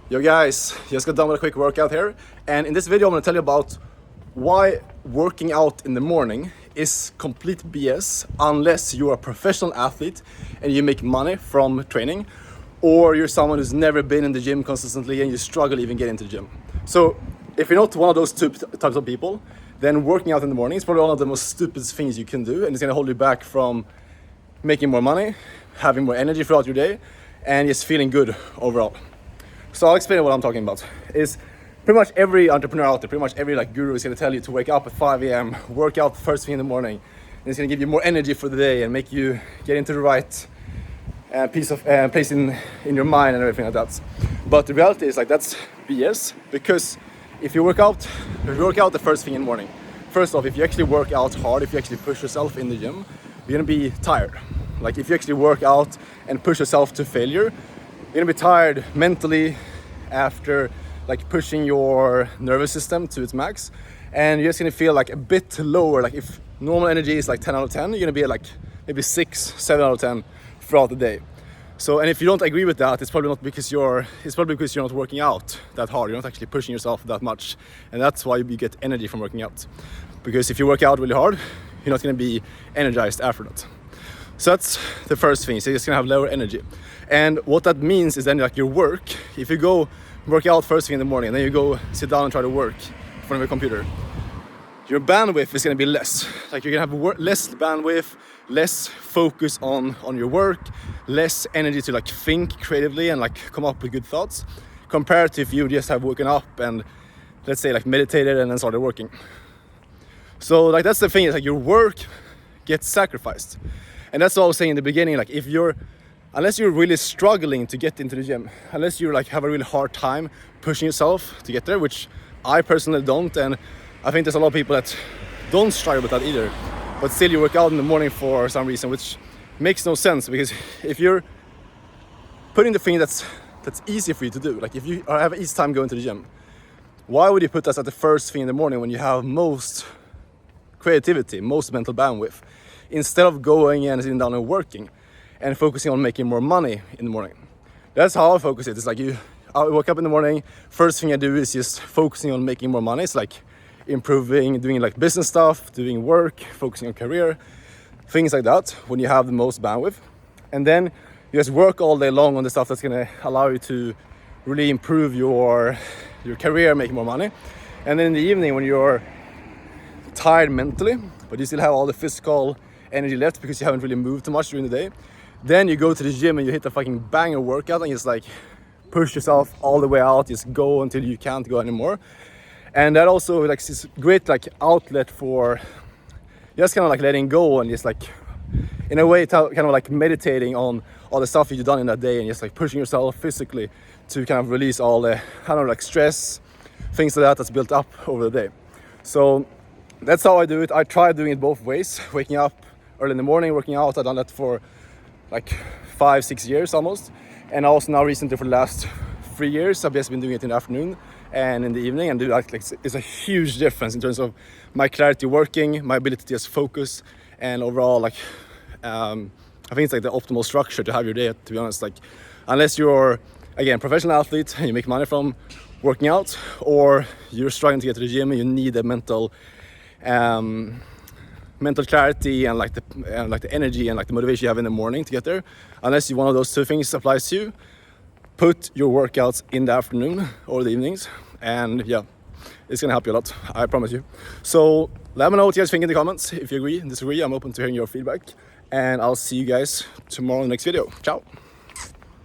Yo guys, just got done with a quick workout here, and in this video I'm going to tell you about why working out in the morning is complete BS unless you're a professional athlete and you make money from training, or you're someone who's never been in the gym consistently and you struggle even getting into the gym. So if you're not one of those types of people, then working out in the morning is probably one of the most stupidest things you can do, and it's going to hold you back from making more money, having more energy throughout your day, and just feeling good overall. So I'll explain what I'm talking about. Is pretty much every entrepreneur out there, pretty much every guru is going to tell you to wake up at 5 a.m., work out first thing in the morning, and it's going to give you more energy for the day and make you get into the right place in your mind and everything like that. But the reality is that's BS, because if you work out the first thing in the morning, first off, if you actually work out hard, if you actually push yourself in the gym, you're going to be tired. If you actually work out and push yourself to failure, you're gonna be tired mentally after pushing your nervous system to its max, and you're just gonna feel a bit lower. If normal energy is 10 out of 10, you're gonna be at maybe 6, 7 out of 10 throughout the day. So, and if you don't agree with that, it's probably because you're not working out that hard. You're not actually pushing yourself that much, and that's why you get energy from working out. Because if you work out really hard, you're not gonna be energized after that. So that's the first thing. So you're just gonna have lower energy. And what that means is then your work, if you go work out first thing in the morning and then you go sit down and try to work in front of your computer, your bandwidth is gonna be less. You're gonna have less bandwidth, less focus on your work, less energy to think creatively and come up with good thoughts, compared to if you just have woken up and let's say meditated and then started working. So that's the thing, is your work gets sacrificed. And that's what I was saying in the beginning, unless you're really struggling to get into the gym, unless you have a really hard time pushing yourself to get there, which I personally don't, and I think there's a lot of people that don't struggle with that either, but still you work out in the morning for some reason, which makes no sense, because if you're putting the thing that's easy for you to do, if you have easy time going to the gym, why would you put that at the first thing in the morning when you have most creativity, most mental bandwidth, instead of going and sitting down and working and focusing on making more money in the morning? That's how I focus it. It's I wake up in the morning, first thing I do is just focusing on making more money. It's improving, doing business stuff, doing work, focusing on career, things like that, when you have the most bandwidth. And then you just work all day long on the stuff that's gonna allow you to really improve your career, make more money. And then in the evening, when you're tired mentally, but you still have all the physical energy left because you haven't really moved too much during the day, then you go to the gym and you hit a fucking banger workout and just push yourself all the way out, just go until you can't go anymore. And that also is great outlet for just kind of letting go and just in a way kind of meditating on all the stuff you've done in that day, and just pushing yourself physically to kind of release all the kind of stress, things like that's built up over the day. So that's how I do it. I try doing it both ways, waking up early in the morning, working out. I've done that for 5-6 years almost, and also now recently for the last 3 years I've just been doing it in the afternoon and in the evening, and it's a huge difference in terms of my clarity working, my ability to just focus, and overall I think it's the optimal structure to have your day, to be honest. Unless you're again professional athlete and you make money from working out, or you're struggling to get to the gym and you need a mental clarity and the energy and the motivation you have in the morning to get there, unless one of those two things applies to you, put your workouts in the afternoon or the evenings, and yeah, it's gonna help you a lot, I promise you. So let me know what you guys think in the comments. If you agree, disagree, I'm open to hearing your feedback, and I'll see you guys tomorrow in the next video. Ciao.